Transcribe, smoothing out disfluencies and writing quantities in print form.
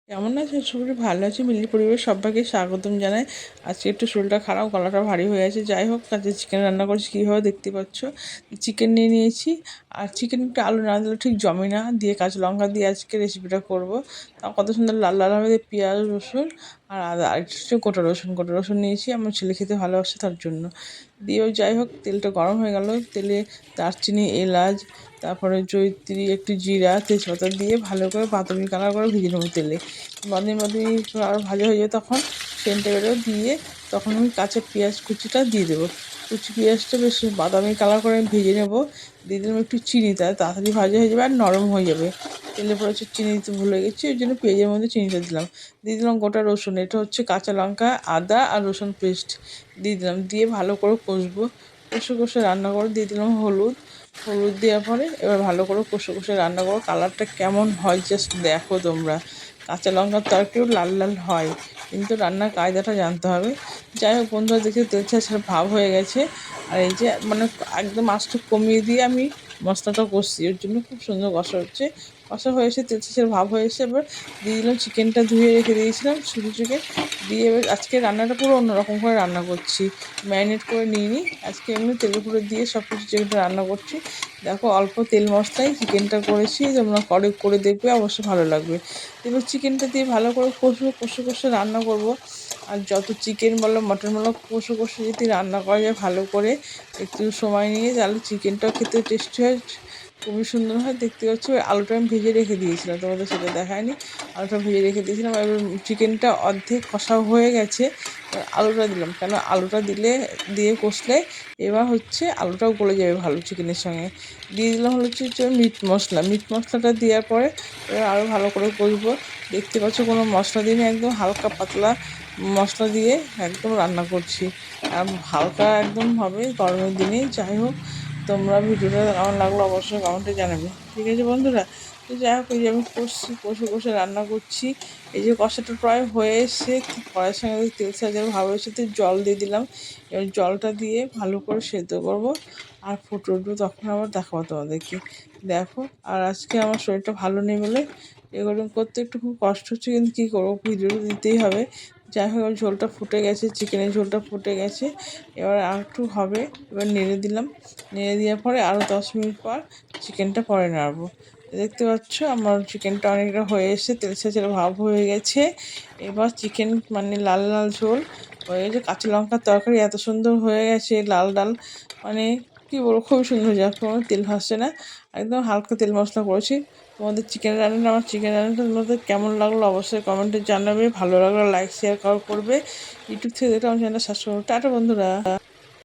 কেমন আছে? শরীর ভালো আছে। মিলির পরিবারের সবাইকে স্বাগতম জানাই। আজকে একটু শরীরটা খারাপ, গলাটা ভারী হয়ে আছে। যাই হোক, আজকে চিকেন রান্না করছি, কীভাবে দেখতে পাচ্ছ। চিকেন নিয়ে নিয়েছি, আর চিকেন একটু আলু না দিলে ঠিক জমে না। দিয়ে কাঁচা লঙ্কা দিয়ে আজকে রেসিপিটা করবো। তা কত সুন্দর লাল লাল হবে, পেঁয়াজ রসুন আর আদা, আর একটু গোটা রসুন নিয়েছি, আমার ছেলে খেতে ভালোবাসে তার জন্য। দিয়েও যাই হোক, তেলটা গরম হয়ে গেল। তেলে দারচিনি, এলাচ, তারপরে জয়িত্রী, একটু জিরা, তেজপাতা দিয়ে ভালো করে বাদামি কালার করে ভেজে নেবো তেলে। বাদামি বাদামি আর ভাজা হয়ে যাবে, তখন সেন্টে বেরো দিয়ে তখন আমি কাঁচা পেঁয়াজ কুচিটা দিয়ে দেবো। কুচি পেঁয়াজটা বেশ বাদামি কালার করে ভেজে নেবো। দিয়ে দিলাম একটু চিনি, তাড়াতাড়ি ভাজা হয়ে যাবে আর নরম হয়ে যাবে। তেলে পরে হচ্ছে চিনি দিতে ভুলে গেছি, ওই জন্য পেঁয়াজের মধ্যে চিনিটা দিলাম। দিয়ে দিলাম গোটা রসুন, এটা হচ্ছে কাঁচা লঙ্কা, আদা আর রসুন পেস্ট দিয়ে দিলাম। দিয়ে ভালো করে কষবো, কষে কষে রান্না করে দিয়ে দিলাম হলুদ। হলুদ দেওয়ার পরে এবার ভালো করে কষে কষে রান্না করো। কালারটা কেমন হয় জাস্ট দেখো তোমরা। কাঁচা লঙ্কার তরকারিও লাল লাল হয়, কিন্তু রান্নার কায়দাটা জানতে হবে। যাই হোক বন্ধুরা, দেখে তেল ছাড়া ভাব হয়ে গেছে। আর এই যে মানে একদম আঁচটা কমিয়ে দিয়ে আমি মশলাটা কষছি, ওর জন্য খুব সুন্দর কষা হচ্ছে। কষা হয়ে এসে তেল ছাড়া ভাব হয়ে এসে এবার দিয়ে দিলাম চিকেনটা, ধুয়ে রেখে দিয়েছিলাম ছোটো চিকেন। দিয়ে এবার আজকে রান্নাটা পুরো অন্যরকম করে রান্না করছি, ম্যারিনেট করে নিয়ে নিই। আজকে এমনি তেলের উপরে দিয়ে সব কিছু চিকেনটা রান্না করছি। দেখো অল্প তেল মশলায় চিকেনটা করেছি, তোমরা করে দেখবে, অবশ্যই ভালো লাগবে। এবার চিকেনটা দিয়ে ভালো করে কষবো, কষে কষে রান্না করব। আর যত চিকেন বলো মটন বলো, কষে কষে যদি রান্না করা যায় ভালো করে একটু সময় নিয়ে, তাহলে চিকেনটাও খেতে টেস্টি হয়, খুবই সুন্দর হয়। দেখতে পাচ্ছি ওই আলুটা আমি ভেজে রেখে দিয়েছিলাম, তোমাদের সেটা দেখায়নি। আলুটা ভেজে রেখে দিয়েছিলাম, এবার চিকেনটা অর্ধেক কষা হয়ে গেছে। আলুটা দিলাম, কেন আলুটা দিয়ে কষলে এবার হচ্ছে আলুটাও গলে যাবে ভালো চিকেনের সঙ্গে। দিয়ে দিলাম হচ্ছে মিট মশলাটা দেওয়ার পরে এবার আরও ভালো করে কষবো। দেখতে পাচ্ছ কোনো মশলা দিয়ে একদম হালকা পাতলা মশলা দিয়ে একদম রান্না করছি, আর হালকা একদম হবে গরমের দিনে। যাই হোক, তোমরা ভিডিওটা কেমন লাগলো অবশ্যই কমেন্টে জানাবে। ঠিক আছে বন্ধুরা, তো যাই হোক, এই যে আমি কষে কষে রান্না করছি। এই যে কষাটা প্রায় হয়ে এসে কড়াইয়ের সঙ্গে তেল সাজার ভাব এসে জল দিয়ে দিলাম। এবার জলটা দিয়ে ভালো করে সেদ্ধ করবো, আর ফুটে উঠবে তখন আবার দেখাবো তোমাদেরকে। দেখো, আর আজকে আমার শরীরটা ভালো নেই বলে এগুলো করতে একটু খুব কষ্ট হচ্ছে, কিন্তু কী করবো, ভিডিওটা দিতেই হবে। যাই হোক, ঝোলটা ফুটে গেছে, চিকেনের ঝোলটা ফুটে গেছে। এবার আর একটু হবে, এবার নেড়ে দিলাম। নেড়ে দেওয়ার পরে আরও 10 মিনিট পর চিকেনটা পরে নাড়বো। দেখতে পাচ্ছ আমার চিকেনটা অনেকটা হয়ে এসে তেল ছেঁচড়ে ভাব হয়ে গেছে। এবার চিকেন মানে লাল লাল ঝোল হয়ে গেছে। কাঁচা লঙ্কার তরকারি এত সুন্দর হয়ে গেছে, লাল ডাল, মানে কী বলবো, খুবই সুন্দর হয়ে যায়। কোনো তেল ভাসছে না, একদম হালকা তেল মশলা করেছি। তোমাদের চিকেন রান্নাটা, আমার চিকেন রান্নাটা তোমাদের কেমন লাগলো অবশ্যই কমেন্টে জানাবে। ভালো লাগলে লাইক শেয়ার করবে। ইউটিউব থেকে দেখলে আমার চ্যানেলটা সাবস্ক্রাইব করবে। টাটা বন্ধুরা।